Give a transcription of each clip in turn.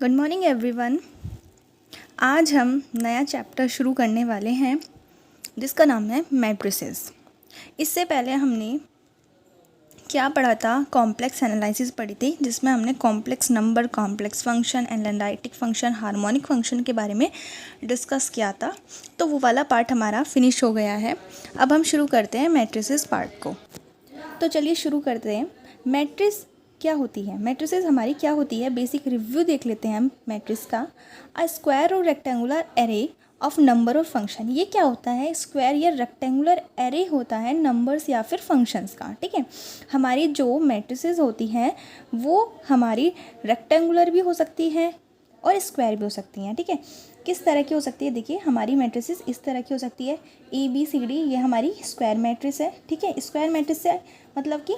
Good morning everyone. आज हम नया चैप्टर शुरू करने वाले हैं जिसका नाम है मैट्रिसेस। इससे पहले हमने क्या पढ़ा था, कॉम्प्लेक्स एनालिसिस पढ़ी थी, जिसमें हमने complex number, complex function, analytic function, harmonic function के बारे में डिस्कस किया था। तो वो वाला पार्ट हमारा फिनिश हो गया है। अब हम शुरू करते हैं मैट्रिसेस पार्ट को। तो चलिए शुरू करते हैं। मैट्रिस क्या होती है, मैट्रिसेस हमारी क्या होती है, बेसिक रिव्यू देख लेते हैं हम मैट्रिक्स का। अ स्क्वायर और रेक्टेंगुलर एरे ऑफ नंबर और फंक्शन। ये क्या होता है, स्क्वायर या रेक्टेंगुलर एरे होता है नंबर्स या फिर फंक्शंस का। ठीक है, हमारी जो मैट्रिसेस होती हैं वो हमारी रेक्टेंगुलर भी हो सकती है और स्क्वायर भी हो सकती हैं। ठीक है, किस तरह की हो सकती है, देखिए हमारी मैट्रिसेस इस तरह की हो सकती है। ABCD ये हमारी स्क्वायर मैट्रिक्स है। ठीक है, स्क्वायर मैट्रिक्स है मतलब कि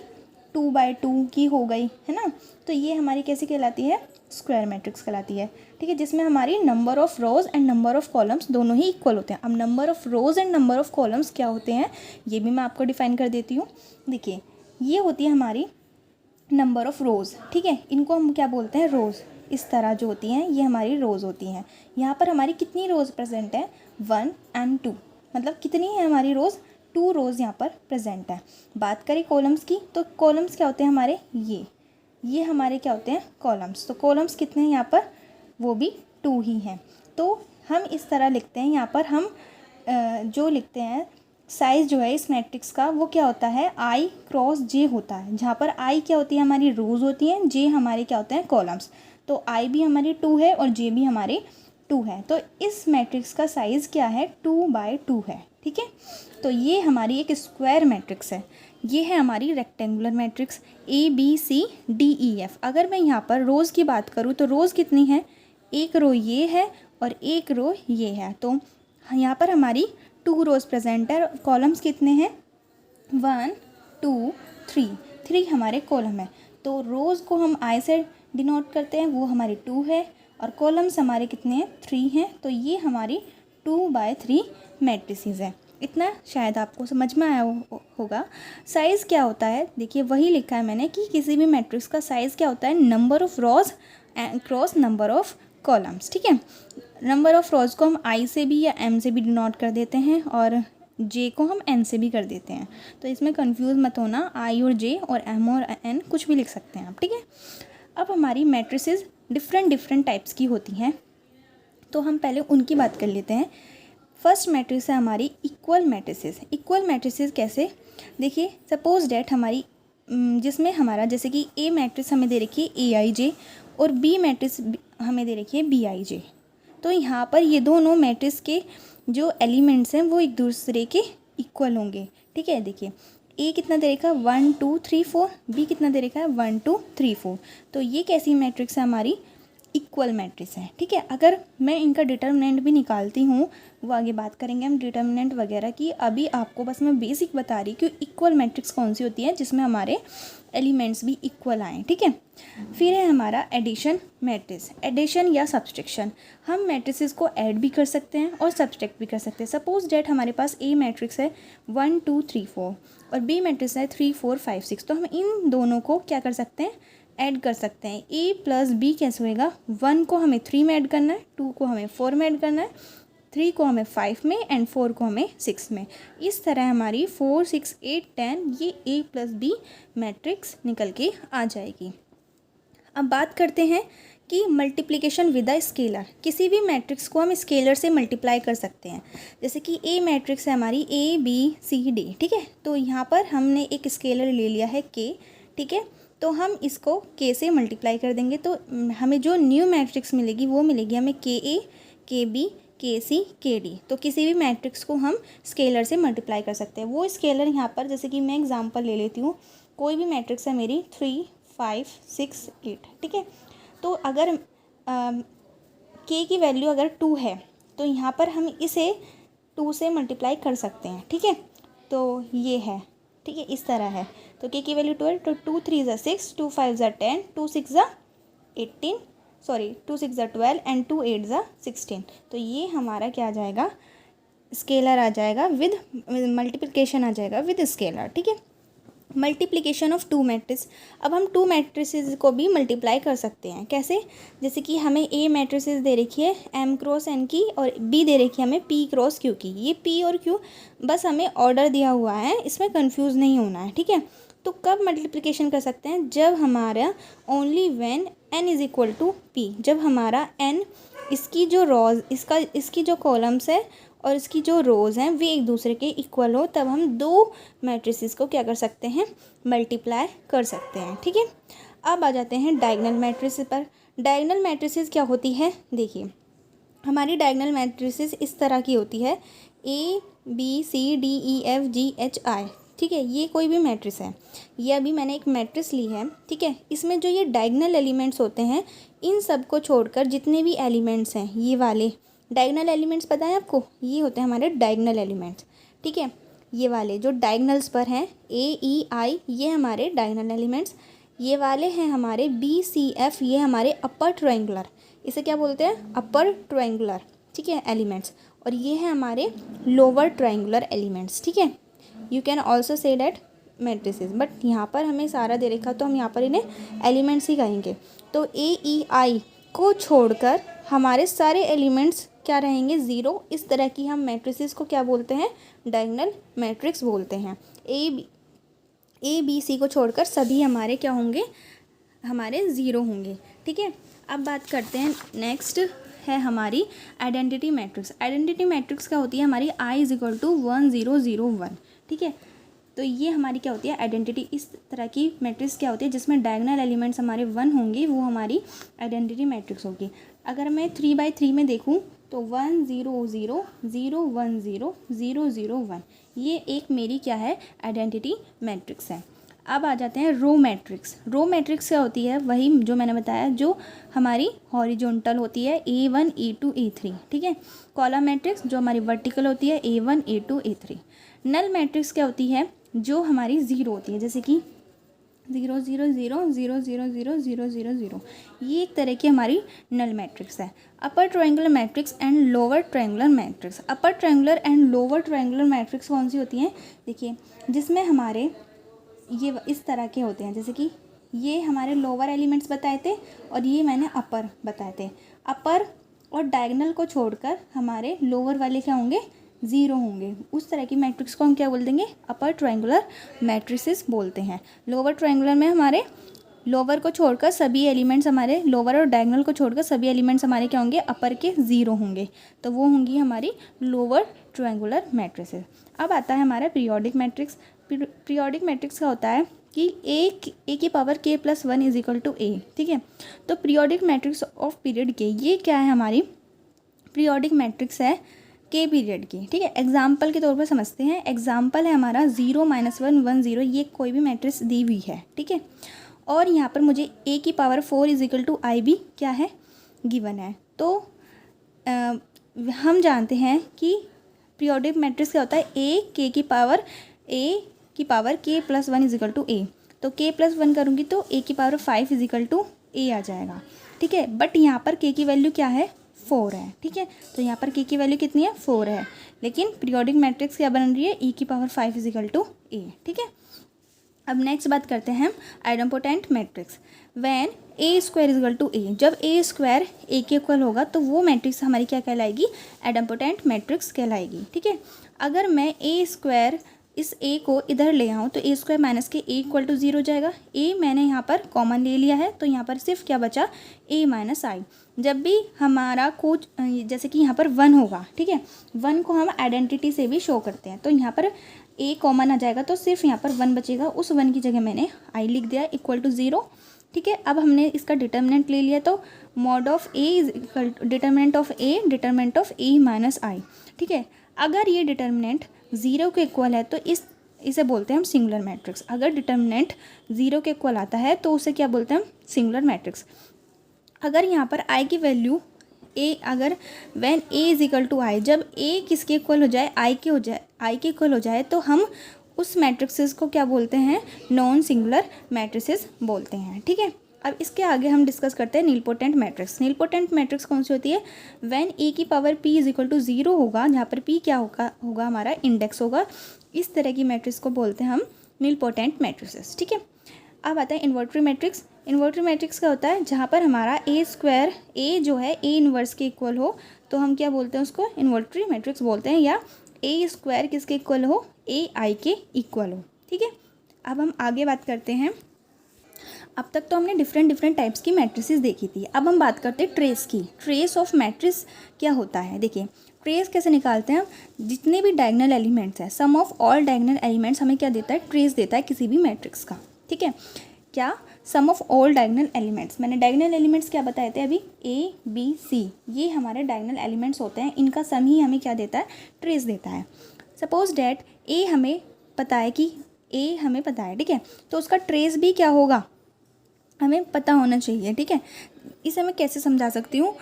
2x2 की हो गई है ना। तो ये हमारी कैसी कहलाती है, स्क्वायर मैट्रिक्स कहलाती है। ठीक है, जिसमें हमारी number of rows and number of columns दोनों ही इक्वल होते हैं। अब number of rows and number of columns क्या होते हैं ये भी मैं आपको डिफाइन कर देती हूँ। देखिए ये होती है हमारी नंबर ऑफ़ रोज़। ठीक है, इनको हम क्या बोलते हैं, रोज़। इस तरह जो होती हैं ये हमारी रोज़ होती हैं। यहाँ पर हमारी कितनी रोज़ प्रेजेंट है, 1 और 2, मतलब कितनी है हमारी रोज़, 2 रोज़ यहाँ पर प्रेजेंट है। बात करें कॉलम्स की, तो कॉलम्स क्या होते हैं हमारे, ये हमारे क्या होते हैं, कॉलम्स। तो कॉलम्स कितने हैं यहाँ पर, वो भी 2 ही हैं। तो हम इस तरह लिखते हैं, यहाँ पर हम जो लिखते हैं साइज़ जो है इस मैट्रिक्स का वो क्या होता है, I क्रॉस J होता है। जहाँ पर I क्या होती है, हमारी रोज़ होती हैं, J हमारे क्या होते हैं, कॉलम्स। तो I भी हमारी 2 है और J भी हमारी 2 है। तो इस मैट्रिक्स का साइज़ क्या है, 2x2 है। ठीक है, तो ये हमारी एक स्क्वायर मैट्रिक्स है। ये है हमारी रेक्टेंगुलर मैट्रिक्स ABCDEF। अगर मैं यहाँ पर रोज़ की बात करूँ तो रोज़ कितनी है, एक रो ये है और एक रो ये है। तो यहाँ पर हमारी 2 रोज़ प्रेजेंट है। कॉलम्स कितने हैं, 1 2 3 हमारे कॉलम है। तो रोज़ को हम I से डिनोट करते हैं, वो हमारी 2 है, और कॉलम्स हमारे कितने हैं, 3 हैं। तो ये हमारी 2x3 मैट्रिसेस है। इतना शायद आपको समझ में आया होगा। साइज़ क्या होता है, देखिए वही लिखा है मैंने कि किसी भी मैट्रिक्स का साइज़ क्या होता है, number of rows cross number of columns. ठीक है, नंबर ऑफ़ रोज़ को हम I से भी या M से भी डिनोट कर देते हैं और J को हम N से भी कर देते हैं। तो इसमें कंफ्यूज मत होना, I और J और M और N कुछ भी लिख सकते हैं आप। ठीक है, अब हमारी मैट्रिसेस डिफरेंट टाइप्स की होती हैं, तो हम पहले उनकी बात कर लेते हैं। फर्स्ट मैट्रिक्स है हमारी इक्वल मैट्रिसेस। इक्वल मैट्रिसेस कैसे, देखिए सपोज डेट हमारी जिसमें हमारा जैसे कि A मैट्रिक्स हमें दे रखी है AIJ और B मैट्रिक्स हमें दे रखी है BIJ। तो यहाँ पर ये दोनों मैट्रिक्स के जो एलिमेंट्स हैं वो एक दूसरे के इक्वल होंगे। ठीक है, देखिए A कितना दे रखा है, 1 2 3 4, B कितना दे रखा है, 1 2 3 4। तो ये कैसी मैट्रिक्स है, हमारी इक्वल मैट्रिक्स है। ठीक है, अगर मैं इनका डिटर्मिनेंट भी निकालती हूँ, वो आगे बात करेंगे हम डिटर्मिनेंट वगैरह की। अभी आपको बस मैं बेसिक बता रही कि इक्वल मैट्रिक्स कौन सी होती है जिसमें हमारे एलिमेंट्स भी इक्वल आएँ। ठीक है, फिर है हमारा एडिशन मैट्रिक्स। एडिशन या सब्सट्रैक्शन, हम मैट्रिसेस को ऐड भी कर सकते हैं और सब्सट्रैक्ट भी कर सकते हैं। सपोज डेट हमारे पास A मैट्रिक्स है 1 2 3 4 और B मैट्रिक्स है 3 4 5 6। तो हम इन दोनों को क्या कर सकते हैं, ऐड कर सकते हैं। A प्लस B कैसे होएगा, 1 को हमें 3 में ऐड करना है, 2 को हमें 4 में ऐड करना है, 3 को हमें 5 में एंड 4 को हमें 6 में। इस तरह हमारी 4 6 8 10 ये A प्लस B मैट्रिक्स निकल के आ जाएगी। अब बात करते हैं कि मल्टीप्लिकेशन विद अ स्केलर। किसी भी मैट्रिक्स को हम स्केलर से मल्टीप्लाई कर सकते हैं। जैसे कि A मैट्रिक्स है हमारी ABCD। ठीक है, तो यहाँ पर हमने एक स्केलर ले लिया है K। ठीक है, तो हम इसको K से मल्टीप्लाई कर देंगे तो हमें जो न्यू मैट्रिक्स मिलेगी वो मिलेगी हमें KA KB KC KD। तो किसी भी मैट्रिक्स को हम स्केलर से मल्टीप्लाई कर सकते हैं। वो स्केलर यहाँ पर जैसे कि मैं एग्जांपल ले लेती हूँ, कोई भी मैट्रिक्स है मेरी 3 5 6 8। ठीक है, तो अगर K की वैल्यू अगर 2 है तो यहाँ पर हम इसे 2 से मल्टीप्लाई कर सकते हैं। ठीक है, तो ये है। ठीक है, इस तरह है। तो K की वैल्यू 2 है, तो 2 3 ज़ा 6, 2 5 ज़ा 10, 2 6 ज़ा 18, सॉरी 2 6 ज़ा 12 एंड 2 8 ज़ा 16। तो ये हमारा क्या आ जाएगा, स्केलर आ जाएगा विद मल्टीप्लिकेशन आ जाएगा विद स्केलर। ठीक है, मल्टीप्लिकेशन ऑफ टू मैट्रिक्स। अब हम टू मैट्रिसेस को भी मल्टीप्लाई कर सकते हैं। कैसे? जैसे कि हमें ए मैट्रिसेस दे रखी है एम क्रॉस एन की और बी दे रखी है हमें पी क्रॉस क्यू की। ये पी और क्यू बस हमें ऑर्डर दिया हुआ है, इसमें कंफ्यूज नहीं होना है, ठीक है। तो कब मल्टीप्लिकेशन कर सकते हैं? जब हमारा only when N is equal to P, जब हमारा एन इसकी जो रोज इसकी जो कॉलम्स है और इसकी जो रोज़ हैं वे एक दूसरे के इक्वल हो, तब हम दो मैट्रिसेस को क्या कर सकते हैं? मल्टीप्लाई कर सकते हैं, ठीक है। अब आ जाते हैं डायगोनल मैट्रिसेस पर। डायगोनल मैट्रिसेस क्या होती है? देखिए, हमारी डायगोनल मैट्रिसेस इस तरह की होती है A B C D E F G H I, ठीक है। ये कोई भी मैट्रिक्स है, ये अभी मैंने एक मैट्रिक्स ली है, ठीक है। इसमें जो ये डायगोनल एलिमेंट्स होते हैं इन सब को छोड़कर जितने भी एलिमेंट्स हैं ये वाले डायगोनल एलिमेंट्स पता है आपको, ये होते हैं हमारे डायगोनल एलिमेंट्स, ठीक है। ये वाले जो डायगोनल्स पर हैं ए ई आई ये हमारे डायगोनल एलिमेंट्स, ये वाले हैं हमारे बी सी एफ ये हमारे अपर ट्रायंगुलर, इसे क्या बोलते हैं? अपर ट्रायंगुलर, ठीक है, एलिमेंट्स। और ये हैं हमारे लोअर ट्रायंगुलर एलिमेंट्स, ठीक है। You can also say that matrices, but यहाँ पर हमें सारा दे रखा तो हम यहाँ पर इन्हें एलिमेंट्स ही कहेंगे। तो ए ई आई को छोड़कर हमारे सारे एलिमेंट्स क्या रहेंगे? ज़ीरो। इस तरह की हम मैट्रिसेस को क्या बोलते हैं? डायगोनल मैट्रिक्स बोलते हैं। ए बी सी को छोड़कर सभी हमारे क्या होंगे? हमारे ज़ीरो होंगे, ठीक है। अब बात करते हैं, नेक्स्ट है हमारी आइडेंटिटी मैट्रिक्स। आइडेंटिटी मैट्रिक्स क्या होती है? हमारी आई इज इक्वल टू 1 0 0 1, ठीक है। तो ये हमारी क्या होती है? आइडेंटिटी। इस तरह की मैट्रिक्स क्या होती है जिसमें डायगोनल एलिमेंट्स हमारे 1 होंगे, वो हमारी आइडेंटिटी मैट्रिक्स होगी। अगर मैं 3/3 में देखूँ तो 1 0 0 0 1 0 0 0 1, ये एक मेरी क्या है? आइडेंटिटी मैट्रिक्स है। अब आ जाते हैं रो मैट्रिक्स। रो मैट्रिक्स क्या होती है? वही जो मैंने बताया, जो हमारी हॉरिजॉन्टल होती है A1 A2 A3, ठीक है। कॉलम मैट्रिक्स जो हमारी वर्टिकल होती है A1 A2 A3। Null matrix क्या होती है? जो हमारी ज़ीरो होती है, जैसे कि 0 0 0 0 0 0 0 0 0, ये एक तरह की हमारी नल मैट्रिक्स है। Upper triangular matrix and lower triangular matrix. Upper triangular and lower triangular matrix कौन सी होती हैं? देखिए, जिसमें हमारे ये इस तरह के होते हैं, जैसे कि ये हमारे लोअर एलिमेंट्स बताए थे और ये मैंने अपर बताए थे। अपर और डायगोनल को छोड़कर हमारे लोअर वाले क्या होंगे? ज़ीरो होंगे। उस तरह की मैट्रिक्स को हम क्या बोल देंगे? अपर ट्रायंगुलर मैट्रिसेस बोलते हैं। लोअर ट्रायंगुलर में हमारे लोअर को छोड़कर सभी एलिमेंट्स हमारे लोअर और डायगोनल को छोड़कर सभी एलिमेंट्स हमारे क्या होंगे? अपर के ज़ीरो होंगे, तो वो होंगी हमारी लोअर ट्रायंगुलर मैट्रिसेस। अब आता है हमारा पीरियोडिक मैट्रिक्स। पीरियोडिक मैट्रिक्स का होता है कि ए की power k + 1 is equal to A, ठीक है। तो पीरियोडिक मैट्रिक्स ऑफ पीरियड के, ये क्या है? हमारी पीरियोडिक मैट्रिक्स है के पीरियड की, ठीक है। एग्जाम्पल के तौर पर समझते हैं। एग्जाम्पल है हमारा 0 -1 1 0, ये कोई भी मैट्रिक्स दी हुई है, ठीक है। और यहाँ पर मुझे a की पावर 4 इज इक्वल टू आई भी क्या है? गिवन है। तो हम जानते हैं कि पीरियोडिक मैट्रिक्स क्या होता है? a की power k + 1 is equal to a. तो k + 1 करूँगी तो a की power 5 is equal to a आ जाएगा, ठीक है। बट यहाँ पर k की वैल्यू क्या है? 4 है, ठीक है। तो यहाँ पर k की वैल्यू कितनी है? 4 है। लेकिन पीरियोडिक मैट्रिक्स क्या बन रही है? e की power 5 is equal to A, ठीक है। अब नेक्स्ट बात करते हैं हम idempotent matrix. When a² is equal to a, जब a² a के इक्वल होगा तो वो मैट्रिक्स हमारी क्या कहलाएगी? आइडेम्पोटेंट मैट्रिक्स कहलाएगी, ठीक है। अगर मैं a² इस a को इधर ले आऊँ तो a² - के a इक्वल टू 0 हो जाएगा। a मैंने यहाँ पर कॉमन ले लिया है, तो यहाँ पर सिर्फ क्या बचा? a - i। जब भी हमारा कुछ जैसे कि यहाँ पर 1 होगा, ठीक है, 1 को हम आइडेंटिटी से भी शो करते हैं, तो यहाँ पर a कॉमन आ जाएगा, तो सिर्फ यहाँ पर 1 बचेगा। उस 1 की जगह मैंने i लिख दिया इक्वल टू 0, ठीक है। अब हमने इसका डिटर्मिनेंट ले लिया, तो mod of a is equal to determinant of a - i, ठीक है। अगर ये डिटर्मिनेंट 0 के इक्वल है तो इसे बोलते हैं हम सिंगुलर मैट्रिक्स। अगर डिटर्मिनेंट 0 के इक्वल आता है तो उसे क्या बोलते हैं हम? Singular matrix. अगर यहाँ पर i की वैल्यू अगर when a is equal to i, जब a किसके इक्वल हो जाए? i के इक्वल हो जाए, तो हम उस मैट्रिक्सेस को क्या बोलते हैं? नॉन सिंगुलर मैट्रिसेस बोलते हैं, ठीक है। अब इसके आगे हम डिस्कस करते हैं नीलपोटेंट मैट्रिक्स। नीलपोटेंट मैट्रिक्स कौन सी होती है? व्हेन e की power p is equal to 0 होगा, जहाँ पर p क्या होगा? हमारा इंडेक्स होगा। इस तरह की मैट्रिक्स को बोलते हैं हम नीलपोटेंट मैट्रिसेस। ठीक है, अब आता है इन्वर्टरी मैट्रिक्स। इन्वर्टरी मैट्रिक्स का होता है जहाँ पर हमारा ए स्क्वायर, ए जो है ए इन्वर्स के इक्वल हो, तो हम क्या बोलते हैं उसको, इन्वर्टरी मैट्रिक्स बोलते हैं, या ए स्क्वायर किसके इक्वल हो, ए आई के इक्वल हो। ठीक है, अब हम आगे बात करते हैं। अब तक तो हमने डिफरेंट टाइप्स की मैट्रिसेस देखी थी, अब हम बात करते हैं ट्रेस की। ट्रेस ऑफ मैट्रिक्स क्या होता है, देखिए ट्रेस कैसे निकालते हैं हम। जितने भी डायगोनल एलिमेंट्स हैं, सम ऑफ ऑल डायगोनल एलिमेंट्स हमें क्या देता है, ट्रेस देता है किसी भी मैट्रिक्स का। ठीक है, क्या, सम ऑफ ऑल डायगोनल एलिमेंट्स। मैंने डायगोनल एलिमेंट्स क्या बताए थे अभी, ए बी सी, ये हमारे डायगोनल एलिमेंट्स होते हैं, इनका सम ही हमें क्या देता है, ट्रेस देता है। सपोज डैट ए हमें पता है कि ए हमें पता है, ठीक है, तो उसका ट्रेस भी क्या होगा, हमें पता होना चाहिए। ठीक है, इसे मैं कैसे समझा सकती हूँ,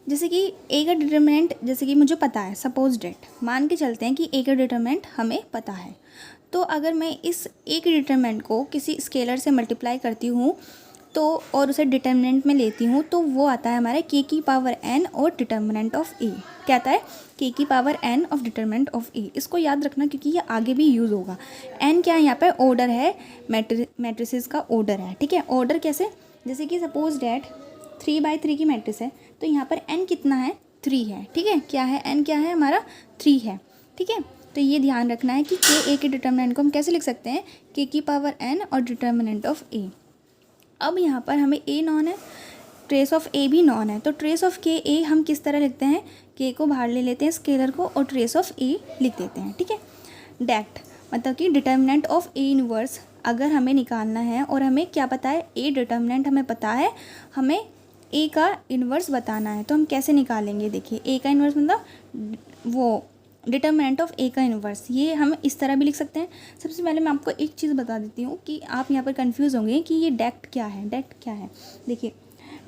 जैसे कि ए का डिटरमिनेंट, जैसे कि मुझे पता है, सपोज डेट मान के चलते हैं कि ए का डिटरमिनेंट हमें पता है, तो अगर मैं इस ए के डिटरमिनेंट को किसी स्केलर से मल्टीप्लाई करती हूँ तो, और उसे डिटरमिनेंट में लेती हूँ, तो वो आता है हमारे के की पावर एन और डिटरमिनेंट ऑफ ए। क्या आता है, के की power n of determinant of a. इसको याद रखना क्योंकि ये आगे भी यूज़ होगा। एन क्या है, यहाँ पे ऑर्डर है, मैट्रिसेस का ऑर्डर है। ठीक है, ऑर्डर कैसे, जैसे कि सपोज डैट 3/3 की मैट्रिक्स है, तो यहाँ पर एन कितना है, 3 है। ठीक है, क्या है, एन क्या है हमारा, 3 है। ठीक है, तो ये ध्यान रखना है कि के ए के डिटरमिनेंट को हम कैसे लिख सकते हैं, के की पावर एन और डिटरमिनेंट ऑफ ए। अब यहाँ पर हमें ए नॉन है, ट्रेस ऑफ ए भी नॉन है, तो ट्रेस ऑफ के ए हम किस तरह लिखते हैं, के को बाहर ले लेते हैं स्केलर को और ट्रेस ऑफ ए लिख देते हैं। ठीक है, डैट मतलब कि डिटरमिनेंट ऑफ ए इनवर्स अगर हमें निकालना है और हमें क्या पता है, ए डिटरमिनेंट हमें पता है, हमें ए का इन्वर्स बताना है, तो हम कैसे निकालेंगे, देखिए ए का इन्वर्स मतलब वो डिटरमिनेंट ऑफ ए का इन्वर्स, ये हम इस तरह भी लिख सकते हैं। सबसे पहले मैं आपको एक चीज़ बता देती हूँ कि आप यहाँ पर कंफ्यूज होंगे कि ये डेक्ट क्या है, डेक्ट क्या है। देखिए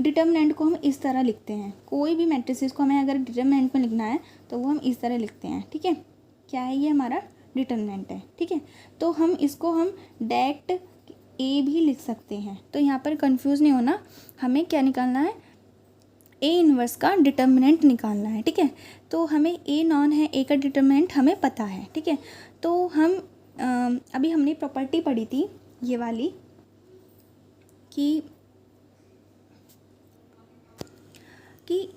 डिटरमिनेंट को हम इस तरह लिखते हैं, कोई भी मैट्रिसेस को हमें अगर डिटरमिनेंट में लिखना है तो वो हम इस तरह लिखते हैं। ठीक है, क्या है, ये हमारा डिटरमिनेंट है। ठीक है, तो हम इसको हम डेक्ट ए भी लिख सकते हैं, तो यहाँ पर कंफ्यूज नहीं होना, हमें क्या निकालना है, ए इन्वर्स का डिटरमिनेंट निकालना है। ठीक है, तो हमें ए नॉन है, ए का डिटरमिनेंट हमें पता है। ठीक है, तो हम अभी हमने प्रॉपर्टी पढ़ी थी ये वाली कि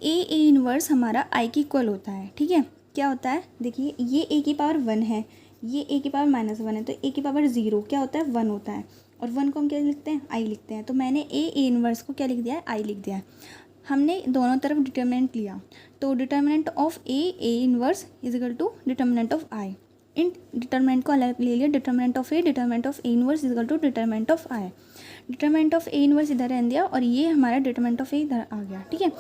ए इन्वर्स हमारा आई की इक्वल होता है। ठीक है, क्या होता है, देखिए ये ए की पावर 1 है, ये ए की पावर -1 है, तो ए की पावर 0 क्या होता है, 1 होता है, और 1 को हम क्या लिखते हैं, आई लिखते हैं। तो मैंने ए इन्वर्स को क्या लिख दिया है, आई लिख दिया है। हमने दोनों तरफ डिटरमिनेंट लिया, तो determinant of A inverse is equal to determinant of I. इन डिटरमिनेंट को अलग ले लिया, determinant of A inverse is equal to determinant of I. Determinant of A inverse इधर रहने दिया और ये हमारा डिटरमिनेंट ऑफ ए इधर आ गया। ठीक है,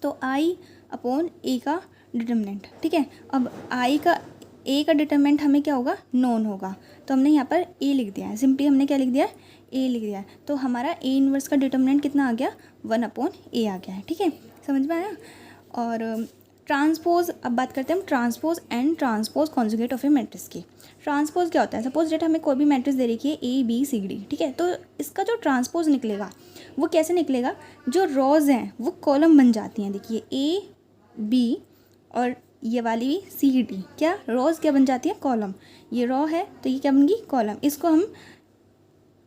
तो आई अपॉन ए का डिटरमिनेंट। ठीक है, अब आई का ए का डिटरमिनेंट हमें क्या होगा, नॉन होगा, तो हमने यहाँ पर ए लिख दिया है, सिंपली हमने क्या लिख दिया है, ए लिख दिया है। तो हमारा ए इन्वर्स का डिटरमिनेंट कितना आ गया, 1/a आ गया है। ठीक है, समझ में आया। और ट्रांसपोज, अब बात करते हैं हम transpose and transpose conjugate of A matrix की। ट्रांसपोज क्या होता है, सपोज डेट हमें कोई भी मैट्रिक्स दे रखी है ए बी सी डी। ठीक है, तो इसका जो ट्रांसपोज निकलेगा वो कैसे निकलेगा, जो रॉज हैं वो कॉलम बन जाती हैं। देखिए ए बी और ये वाली भी सी डी, क्या रॉज क्या बन जाती है, कॉलम। ये रॉ है तो ये क्या बन गई, कॉलम।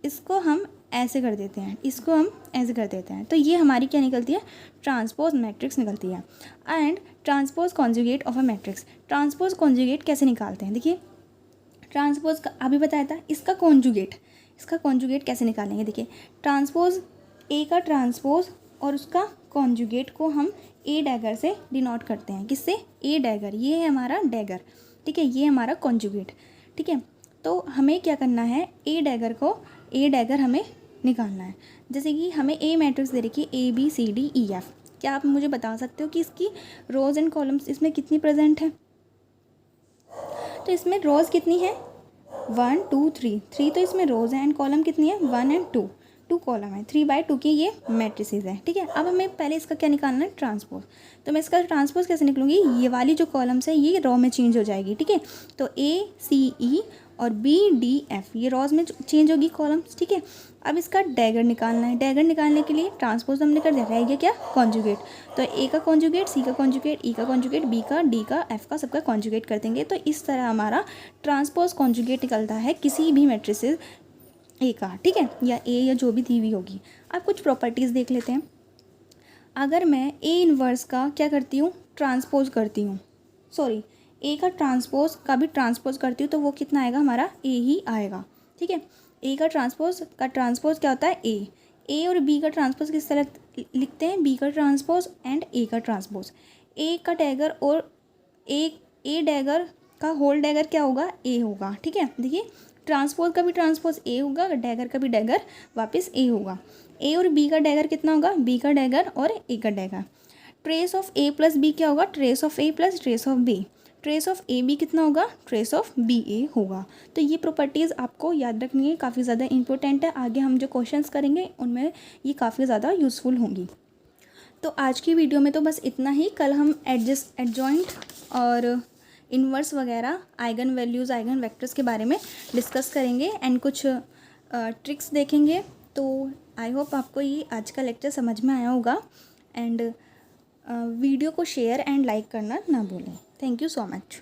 इसको हम ऐसे कर देते हैं, इसको हम ऐसे कर देते हैं, तो ये हमारी क्या निकलती है, ट्रांसपोज मैट्रिक्स निकलती है। And transpose conjugate of a matrix, transpose conjugate कैसे निकालते हैं, देखिए ट्रांसपोज का अभी बताया था, इसका कॉन्जुगेट कैसे निकालेंगे। देखिए ट्रांसपोज, ए का ट्रांसपोज और उसका कॉन्जुगेट को हम ए डैगर से डिनोट करते हैं, किससे, ए डैगर, ये है हमारा डैगर। ठीक है, ये हमारा कॉन्जुगेट। ठीक है, तो हमें क्या करना है, ए डैगर हमें निकालना है। जैसे कि हमें ए मैट्रिक्स दे रखी है A B C D E F, क्या आप मुझे बता सकते हो कि इसकी रोज एंड कॉलम्स इसमें कितनी प्रेजेंट है, तो इसमें रोज कितनी है, 1 2 3 तो इसमें रोज है, एंड कॉलम कितनी है, 1 और 2 कॉलम है, 3/2 की ये मैट्रिसेस है। ठीक है, अब हमें पहले इसका क्या निकालना है, ट्रांसपोज। तो मैं इसका ट्रांसपोज कैसे निकलूँगी, ये वाली जो कॉलम्स है ये रॉ में चेंज हो जाएगी। ठीक है, तो ए सी ई और बी डी एफ, ये रॉज में चेंज होगी कॉलम्स, ठीक है। अब इसका डैगर निकालना है। डैगर निकालने के लिए ट्रांसपोज हमने कर दिया, रह गया क्या, कॉन्जुगेट। तो ए का कॉन्जुगेट, सी का कॉन्जुगेट, ई का कॉन्जुगेट, बी का, डी का, एफ का, सबका कॉन्जुगेट कर देंगे। तो इस तरह हमारा ट्रांसपोज कॉन्जुगेट निकलता है किसी भी मैट्रिसेस ए का, ठीक है, या ए या जो भी दी हुई होगी। अब कुछ प्रॉपर्टीज़ देख लेते हैं। अगर मैं ए इनवर्स का क्या करती हूँ, ट्रांसपोज करती हूँ, सॉरी ए का ट्रांसपोज का भी ट्रांसपोज करती हूँ, तो वो कितना आएगा, हमारा ए ही आएगा, ठीक है। ए का ट्रांसपोज क्या होता है, ए और बी का ट्रांसपोज किस तरह लिखते हैं, बी का ट्रांसपोज एंड ए का ट्रांसपोज। ए का डैगर और ए डैगर का होल डैगर क्या होगा, ए होगा, ठीक है। देखिए ट्रांसपोज का भी ट्रांसपोज ए होगा, डैगर का भी डैगर वापस ए होगा। ए और बी का डैगर कितना होगा, बी का डैगर और ए का dagger. Trace of A plus B क्या होगा, trace of A plus trace of B. Trace of A B कितना होगा, ट्रेस ऑफ बी ए होगा। तो ये प्रॉपर्टीज़ आपको याद रखनी है, काफ़ी ज़्यादा इंपॉर्टेंट है। आगे हम जो क्वेश्चंस करेंगे उनमें ये काफ़ी ज़्यादा यूज़फुल होंगी। तो आज की वीडियो में तो बस इतना ही। कल हम एडजॉइंट और इन्वर्स वगैरह, आइगन वैल्यूज़, आइगन वेक्टर्स के बारे में डिस्कस करेंगे एंड कुछ ट्रिक्स देखेंगे। तो आई होप आपको ये आज का लेक्चर समझ में आया होगा। एंड वीडियो को शेयर एंड लाइक करना ना भूलें। Thank you so much.